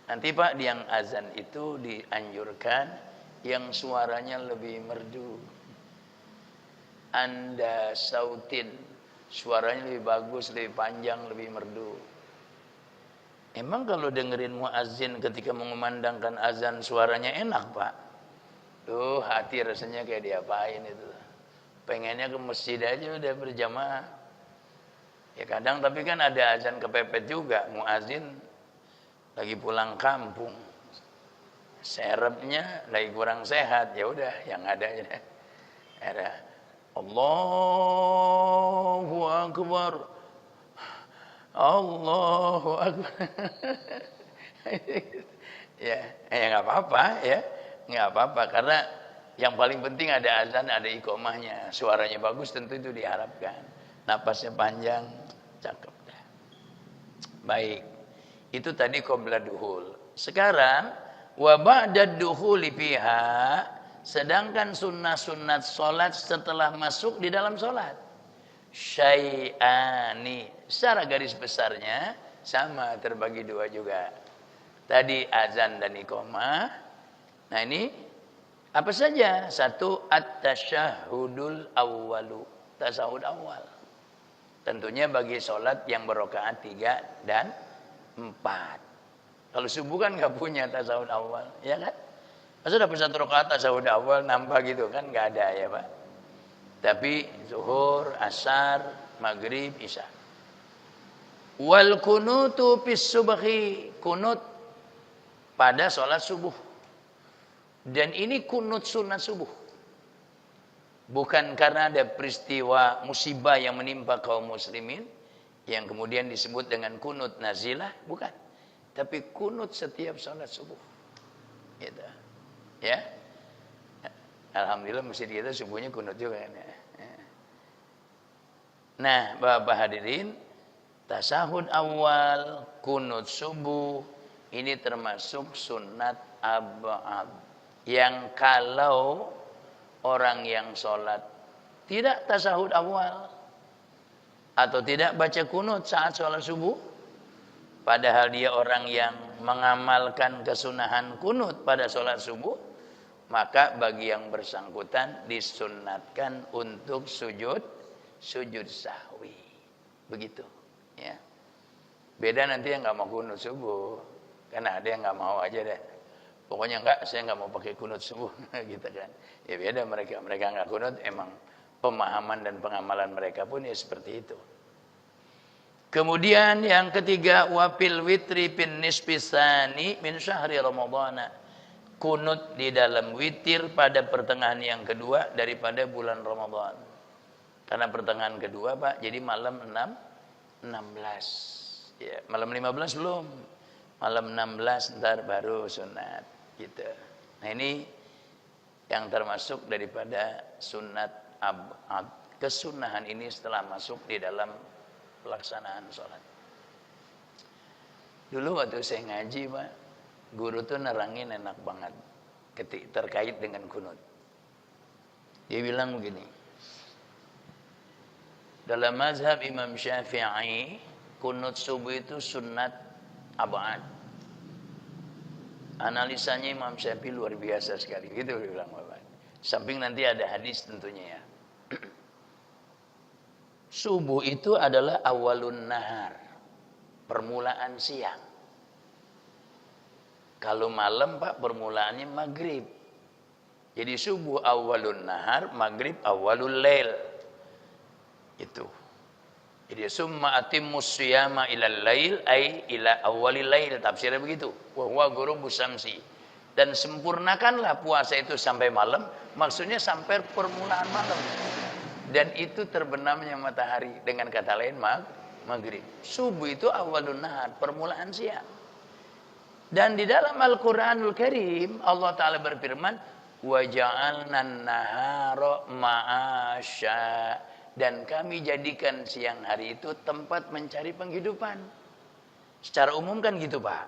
Nanti Pak, yang azan itu dianjurkan yang suaranya lebih merdu. Anda sautin, suaranya lebih bagus, lebih panjang, lebih merdu. Emang kalau dengerin muazzin ketika mengumandangkan azan suaranya enak Pak? Tuh hati rasanya kayak diapain itu. Pengennya ke masjid aja udah berjamaah. Ya kadang tapi kan ada azan kepepet juga, muazzin lagi pulang kampung. Serepnya lagi kurang sehat, ya udah yang ada aja. Ada Allahu Akbar. Allahu Akbar. Ya nggak apa-apa ya. Nggak apa-apa karena yang paling penting ada azan, ada iqomahnya. Suaranya bagus tentu itu diharapkan. Napasnya panjang, cakep dah. Baik. Itu tadi qabla duhul. Sekarang wa ba'da duhuli fiha, sedangkan sunnah-sunnat salat setelah masuk di dalam salat. Syai'ani, secara garis besarnya sama terbagi dua juga. Tadi azan dan iqamah. Nah ini apa saja? Satu at-tasyahudul awwalu, tasahud awal. Tentunya bagi sholat yang berrakaat 3 dan 4. Kalau subuh kan nggak punya tasahud awal, ya kan? Masa dapat 1 rakaat tasahud awal nambah gitu kan nggak ada ya Pak. Tapi zuhur, asar, maghrib, isya. Wal kunutu fis subhi, kunut pada sholat subuh. Dan ini kunut sunat subuh. Bukan karena ada peristiwa musibah yang menimpa kaum muslimin yang kemudian disebut dengan kunut nazilah, bukan. Tapi kunut setiap sholat subuh. Gitu. Ya. Alhamdulillah masjid kita subuhnya kunut juga kan ya. Nah, Bapak hadirin, tasahud awal, kunut subuh ini termasuk sunat ab'ad. Yang kalau orang yang sholat tidak tasahud awal atau tidak baca kunut saat sholat subuh, padahal dia orang yang mengamalkan kesunahan kunut pada sholat subuh, maka bagi yang bersangkutan disunatkan untuk sujud sahwi. Begitu ya. Beda nanti yang nggak mau kunut subuh, karena ada yang nggak mau aja deh. Pokoknya saya nggak mau pakai kunut subuh, gitu kan. Ya beda mereka nggak kunut, emang pemahaman dan pengamalan mereka pun ya seperti itu. Kemudian yang ketiga, wafil witri bin nispisani min syahri ramadhana. Kunut di dalam witir pada pertengahan yang kedua daripada bulan Ramadan. Karena pertengahan kedua Pak, jadi malam 16. Ya, malam 15 belum. Malam 16 ntar baru sunat. Gitu. Nah ini yang termasuk daripada sunat ab'ad. Kesunahan ini setelah masuk di dalam pelaksanaan sholat. Dulu waktu saya ngaji Pak, guru tuh nerangin enak banget terkait dengan kunut. Dia bilang begini, dalam mazhab Imam Syafi'i, kunut subuh itu sunat ab'ad. Analisanya Imam Syafi'i luar biasa sekali. Gitu dia bilang Bapak. Samping nanti ada hadis tentunya ya. Subuh itu adalah awalun nahar, permulaan siang. Kalau malam Pak, permulaannya maghrib. Jadi subuh awalun nahar, maghrib awalul lail. Itu. Jadi summa atimmus siyama ilal lail ay ila awwalil lail, tafsirnya begitu. Wa huwa ghurubus syamsi. Dan sempurnakanlah puasa itu sampai malam, maksudnya sampai permulaan malam. Dan itu terbenamnya matahari, dengan kata lain maghrib. Subuh itu awalun nahar, permulaan siang. Dan di dalam Al-Qur'anul Karim Allah Ta'ala berfirman, wa ja'alna an-nahara ma'asya. Dan kami jadikan siang hari itu tempat mencari penghidupan. Secara umum kan gitu Pak.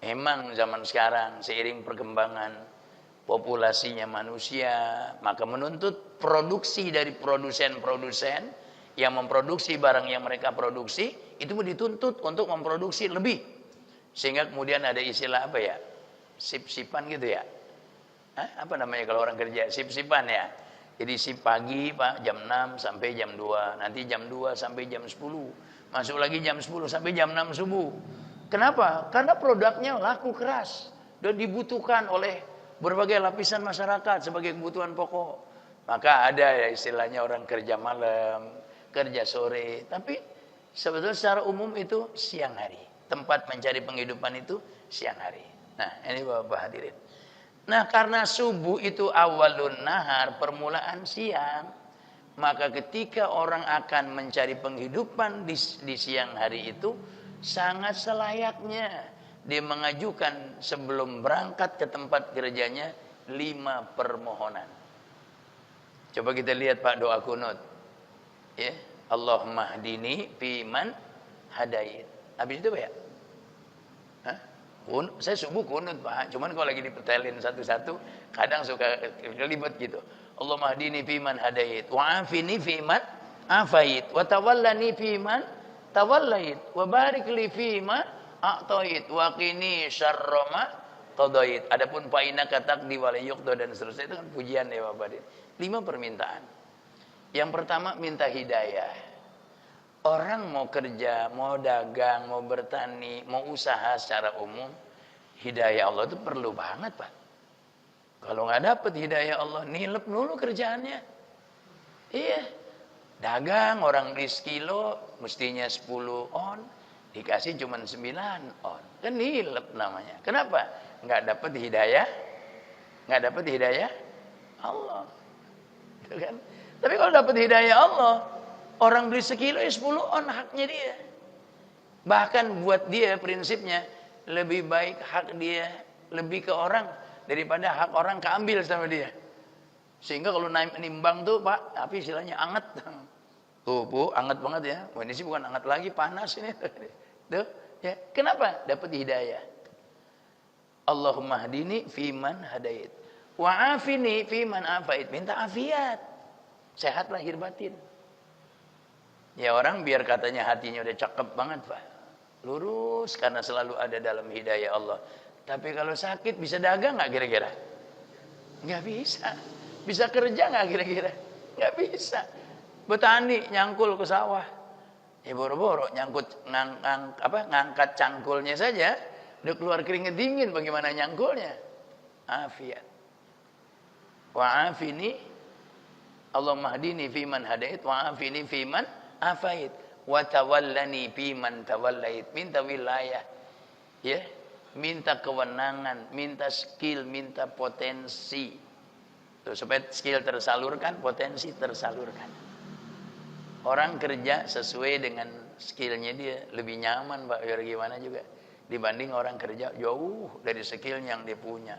Emang zaman sekarang seiring perkembangan populasinya manusia, maka menuntut produksi dari produsen-produsen yang memproduksi barang yang mereka produksi, itu dituntut untuk memproduksi lebih. Sehingga kemudian ada istilah apa ya? Sip-sipan gitu ya. Apa namanya kalau orang kerja? Sip-sipan ya. Jadi sip pagi Pak jam 6 sampai jam 2. Nanti jam 2 sampai jam 10. Masuk lagi jam 10 sampai jam 6 subuh. Kenapa? Karena produknya laku keras dan dibutuhkan oleh berbagai lapisan masyarakat sebagai kebutuhan pokok. Maka ada ya istilahnya orang kerja malam, kerja sore. Tapi sebetulnya secara umum itu siang hari. Tempat mencari penghidupan itu siang hari. Nah ini Bapak hadirin. Nah karena subuh itu awalun nahar, permulaan siang. Maka ketika orang akan mencari penghidupan di siang hari itu, sangat selayaknya dia mengajukan sebelum berangkat ke tempat kerjanya 5 permohonan. Coba kita lihat Pak doa kunut. Ya, Allahumma hdini fiman hadait. Habis itu Pak ya? Saya subuh kunut Pak, cuman kalau lagi dipetelin satu-satu kadang suka kelibet gitu. Allahumma hdini fiman hadait, wa afini fiman afait, wa tawallani fiman tawallait, wa barik li fima a'tait, wa qini syarra ma qadait. Adapun fa innaka taqdi wa la yuqda dan seterusnya itu kan pujian ya Bapak. 5 permintaan. Yang pertama minta hidayah. Orang mau kerja, mau dagang, mau bertani, mau usaha secara umum, hidayah Allah itu perlu banget Pak. Kalau nggak dapet hidayah Allah, nilep dulu kerjaannya. Iya, dagang orang beli sekilo, mestinya 10 on, dikasih cuma 9 on. Kan nilep namanya. Kenapa? Nggak dapet hidayah, nggak dapet hidayah Allah. Gitu kan? Tapi kalau dapet hidayah Allah, orang beli sekilo ya 10 on haknya dia. Bahkan buat dia prinsipnya lebih baik hak dia lebih ke orang daripada hak orang keambil sama dia. Sehingga kalau nimbang tuh Pak, tapi istilahnya anget. Tuh Bu, anget banget ya. Wah ini sih bukan anget lagi, panas ini. Tuh, ya. Kenapa? Dapat hidayah. Allahumma hdini fiman hadait. Wa afini fiman afait. Minta afiat. Sehat lahir batin. Ya orang biar katanya hatinya udah cakep banget Pak. Lurus karena selalu ada dalam hidayah Allah. Tapi kalau sakit bisa dagang nggak kira-kira? Nggak bisa. Bisa kerja nggak kira-kira? Nggak bisa. Petani nyangkul ke sawah. Ya boro-boro ngangkat cangkulnya saja. Udah keluar keringet dingin bagaimana nyangkulnya? Afiat. Wa afini. Allahumma hdini fiman hadait. Wa afini fiman afait. Wa tawallani fiman tawallait. Minta wilayah. Ya. Minta kewenangan, minta skill, minta potensi. Tuh, supaya skill tersalurkan, potensi tersalurkan. Orang kerja sesuai dengan skillnya dia. Lebih nyaman Pak, biar gimana juga. Dibanding orang kerja jauh dari skill yang dia punya.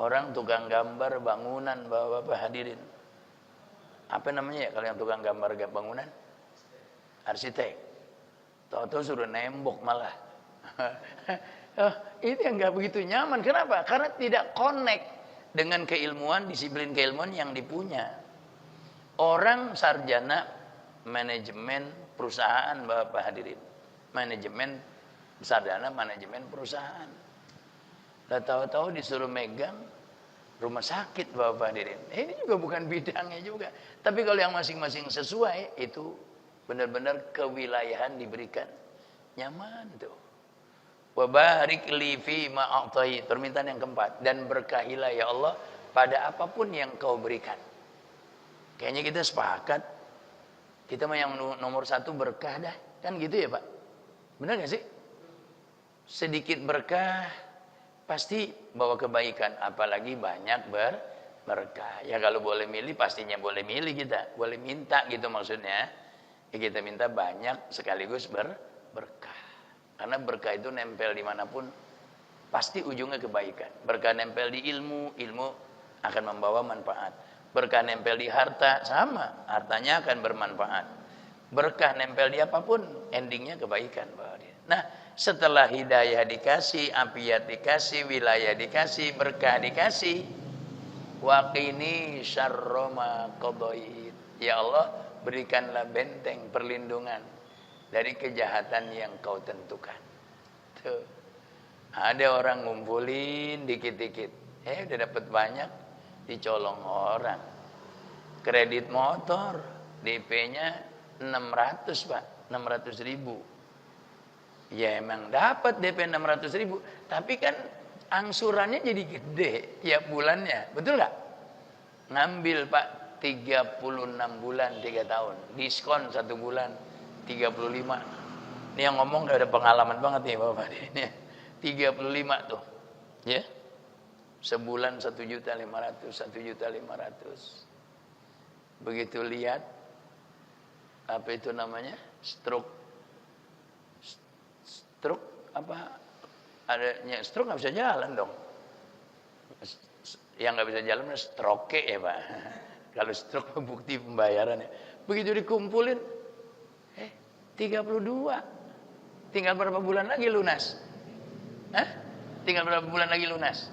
Orang tukang gambar bangunan, Bapak-bapak hadirin. Apa namanya ya kalau yang tukang gambar bangunan? Arsitek. Tahu-tahu suruh nembok malah. Ini yang nggak begitu nyaman. Kenapa? Karena tidak connect dengan keilmuan, disiplin keilmuan yang dipunya. Orang sarjana manajemen perusahaan, Bapak hadirin. Manajemen sarjana manajemen perusahaan. Lah tahu-tahu disuruh megang rumah sakit, Bapak hadirin. Ini juga bukan bidangnya juga. Tapi kalau yang masing-masing sesuai, itu benar-benar kewilayahan diberikan. Nyaman tuh. Wa barik li fi ma a'tai. Permintaan yang keempat, dan berkahilah ya Allah pada apapun yang kau berikan. Kayaknya kita sepakat kita mah yang nomor 1 berkah dah. Kan gitu ya Pak? Benar gak sih? Sedikit berkah pasti bawa kebaikan, apalagi banyak berkah. Ya kalau boleh milih pastinya boleh milih kita, boleh minta gitu maksudnya. Ya kita minta banyak sekaligus berkah. Karena berkah itu nempel dimanapun pasti ujungnya kebaikan. Berkah nempel di ilmu, ilmu akan membawa manfaat. Berkah nempel di harta, sama, hartanya akan bermanfaat. Berkah nempel di apapun, endingnya kebaikan. Nah, setelah hidayah dikasih, afiat dikasih, wilayah dikasih, berkah dikasih, waqini syarra ma qadait. Ya Allah, berikanlah benteng perlindungan dari kejahatan yang kau tentukan. Gitu. Ada orang ngumpulin dikit-dikit, udah dapat banyak, dicolong orang. Kredit motor, DP-nya 600 Pak, 600.000. Ya emang dapat DP 600.000, tapi kan angsurannya jadi gede tiap bulannya, betul nggak? Ngambil Pak 36 bulan 3 tahun, diskon 1 bulan 35. Ini yang ngomong udah ada pengalaman banget nih Bapak ini. 35 tuh, ya. Sebulan 1.500.000, 1.500.000. Begitu lihat apa itu namanya? Stroke apa? Adanya stroke nggak bisa jalan dong. Yang nggak bisa jalan stroke ya Pak. Kalau stroke bukti pembayarannya. Begitu dikumpulin, 32. Tinggal berapa bulan lagi lunas? Tinggal berapa bulan lagi lunas?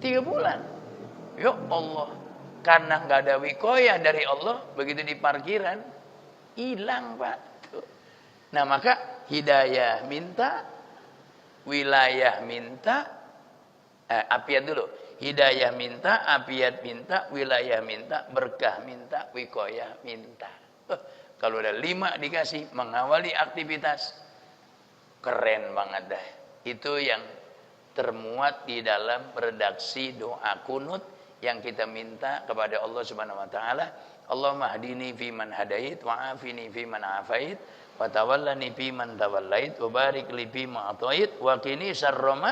3 bulan. Ya Allah. Karena nggak ada wikoyah dari Allah, begitu di parkiran, hilang Pak. Nah maka hidayah minta, wilayah minta, apiat dulu. Hidayah minta, apiat minta, wilayah minta, berkah minta, wikoyah minta. Kalau ada 5 dikasih, mengawali aktivitas, keren banget dah. Itu yang termuat di dalam redaksi doa kunut yang kita minta kepada Allah Subhanahu wa taala. Allahumma hdini fi man hadait wa afini fi man afait wa tawallani fi man tawallait wa barik li fi ma atait wa qini syarra ma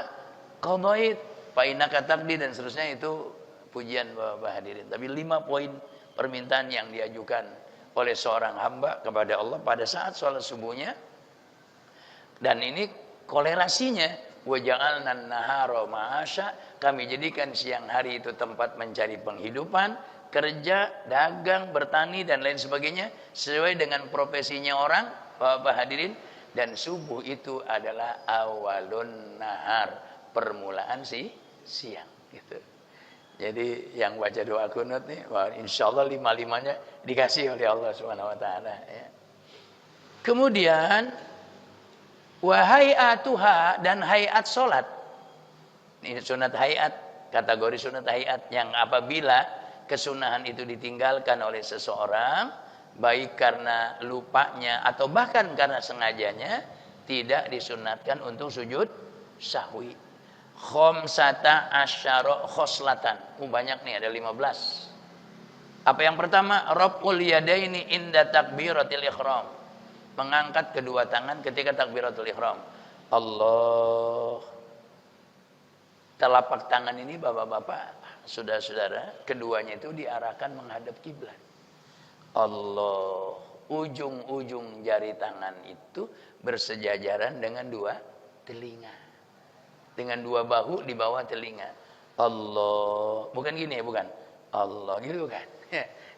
qadait. Fa innaka taqdi dan seterusnya, itu pujian Bapak hadirin. Tapi 5 poin permintaan yang diajukan oleh seorang hamba kepada Allah pada saat sholat subuhnya. Dan ini kolerasinya, wa ja'alna an-nahara ma'asya, kami jadikan siang hari itu tempat mencari penghidupan, kerja, dagang, bertani dan lain sebagainya sesuai dengan profesinya orang, Bapak hadirin. Dan subuh itu adalah awalun nahar, permulaan siang gitu. Jadi yang baca doa kunut nih, wah insyaallah 5-5-nya dikasih oleh Allah Subhanahu wa taala ya. Kemudian wahaiatuha, dan hayat solat. Ini sunat hayat, kategori sunat hayat yang apabila kesunahan itu ditinggalkan oleh seseorang, baik karena lupanya atau bahkan karena sengajanya, tidak disunatkan untuk sujud sahwi. Khomsata asyara khoslatan. Banyak nih, ada 15. Apa yang pertama? Raf'ul yadaini inda takbiratil ihram. Mengangkat kedua tangan ketika takbiratul ihram. Allah. Telapak tangan ini bapak-bapak, saudara-saudara, keduanya itu diarahkan menghadap kiblat. Allah. Ujung-ujung jari tangan itu bersejajaran dengan 2 telinga. Dengan 2 bahu di bawah telinga. Allah. Bukan gini ya, bukan. Allah gitu kan.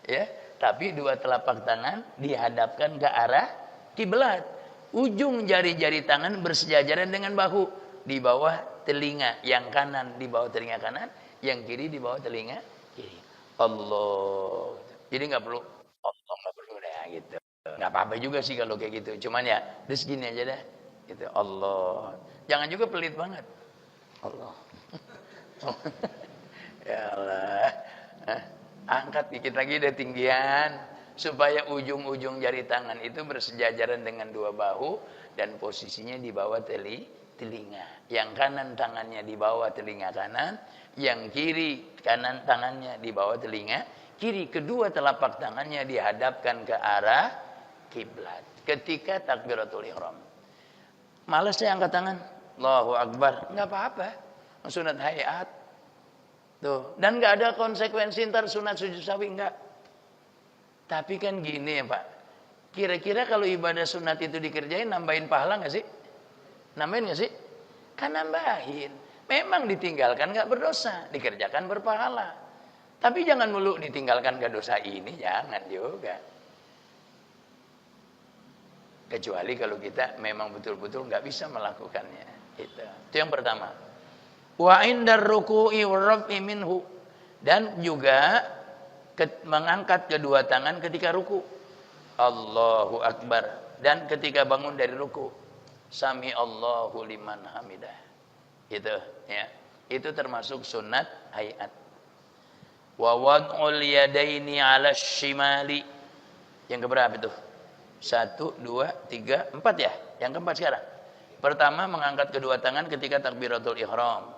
Ya, tapi 2 telapak tangan dihadapkan ke arah kiblat. Ujung jari-jari tangan bersejajaran dengan bahu di bawah telinga, yang kanan di bawah telinga kanan, yang kiri di bawah telinga kiri. Allah. Jadi nggak perlu Allah, nggak perlu deh gitu. Nggak apa-apa juga sih kalau kayak gitu. Cuman ya, terus gini aja deh. Gitu. Allah. Jangan juga pelit banget. Allah. Ya Allah. Angkat dikit lagi deh tinggian, supaya ujung-ujung jari tangan itu bersejajaran dengan 2 bahu dan posisinya di bawah telinga. Yang kanan tangannya di bawah telinga kanan, yang kiri kanan tangannya di bawah telinga kiri. Kedua telapak tangannya dihadapkan ke arah kiblat ketika takbiratul ihram. Males saya angkat tangan, Allahu Akbar, nggak apa-apa, sunat hayat tuh, dan nggak ada konsekuensi ntar sunat sujud sahwi, nggak. Tapi kan gini ya Pak, kira-kira kalau ibadah sunat itu dikerjain, nambahin pahala nggak sih? Nambahin nggak sih? Kan nambahin. Memang ditinggalkan nggak berdosa, dikerjakan berpahala. Tapi jangan mulu ditinggalkan gak dosa ini, jangan juga. Kecuali kalau kita memang betul-betul nggak bisa melakukannya. Itu yang pertama. Wa indar ruku'i warraf'i minhu, dan juga mengangkat kedua tangan ketika ruku. Allahu Akbar. Dan ketika bangun dari ruku. sami Allahu liman hamidah. Itu ya. Itu termasuk sunat hayat. Wa wad'ul yadaini 'ala shimali. Yang keberapa itu? 1, 2, 3, 4 ya? Yang keempat sekarang. Pertama mengangkat kedua tangan ketika takbiratul ihram.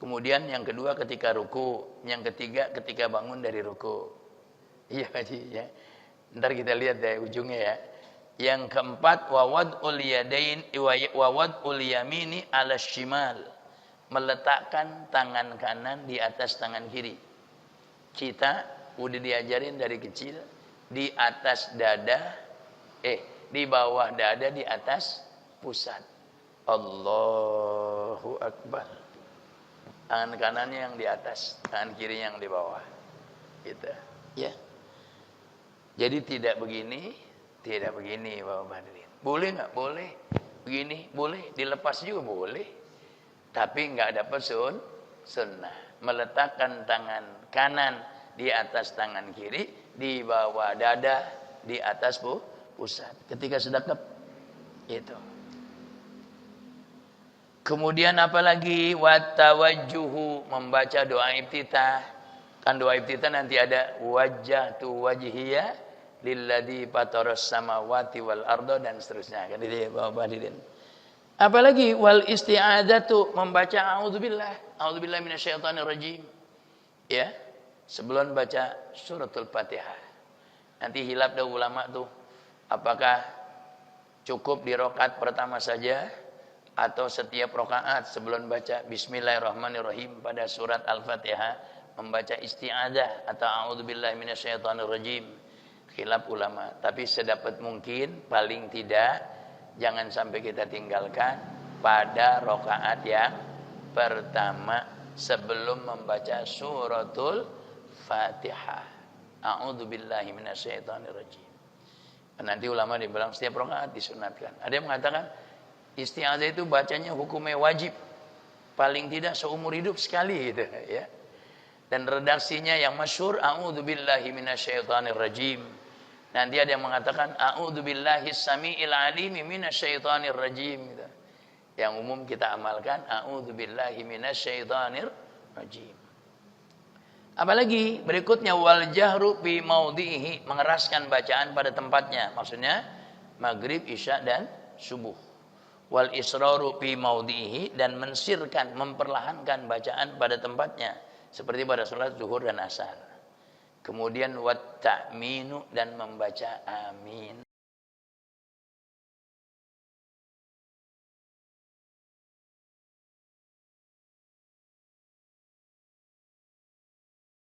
Kemudian yang kedua ketika ruku, yang ketiga ketika bangun dari ruku. Iya Haji ya. Ntar kita lihat deh ujungnya ya. Yang keempat wawad'ul yadain wawad'ul yamini 'ala shimal. Meletakkan tangan kanan di atas tangan kiri. Kita udah diajarin dari kecil di atas dada di bawah dada, di atas pusat. Allahu Akbar. Tangan kanannya yang di atas, tangan kiri yang di bawah. Gitu. Ya. Jadi tidak begini, Bapak hadirin. Boleh nggak? Boleh. Begini, boleh. Dilepas juga boleh. Tapi nggak dapat sunnah. Meletakkan tangan kanan di atas tangan kiri, di bawah dada, di atas pusat. Ketika sedekap, itu. Kemudian apalagi watawajjuhu, membaca doa iftitah. Kan doa iftitah nanti ada wajjahtu wajhiya lilladzi fataras samawati wal arda dan seterusnya. Kan itu ya Bapak hadirin. Apalagi wal isti'adzatu, membaca a'udzubillahi minasyaitonir rajim. Ya. Sebelum baca suratul Fatihah. Nanti hilaf dah ulama tuh. Apakah cukup di rakaat pertama saja atau setiap rakaat sebelum baca bismillahirrahmanirrahim pada surat Al-Fatihah membaca isti'adzah atau a'udzubillahi minasyaitonir rajim. Khilaf ulama, tapi sedapat mungkin paling tidak jangan sampai kita tinggalkan pada rakaat yang pertama sebelum membaca suratul Fatihah. A'udzubillahi minasyaitonir rajim. Nanti ulama dibilang setiap rakaat disunatkan. Ada yang mengatakan isti'adzah itu bacanya hukumnya wajib. Paling tidak seumur hidup sekali gitu ya. Dan redaksinya yang masyhur a'udzubillahi minasyaitonir rajim. Nanti ada yang mengatakan a'udzubillahis samiil alimi minasyaitonir rajim gitu. Yang umum kita amalkan a'udzubillahi minasyaitonir rajim. Apalagi berikutnya wal jahru bi maudhihi, mengeraskan bacaan pada tempatnya. Maksudnya maghrib, isya dan subuh. Wal israru bi maudhihi, dan mensirkan, memperlahankan bacaan pada tempatnya seperti pada salat zuhur dan asar. Kemudian wat ta'minu, dan membaca amin.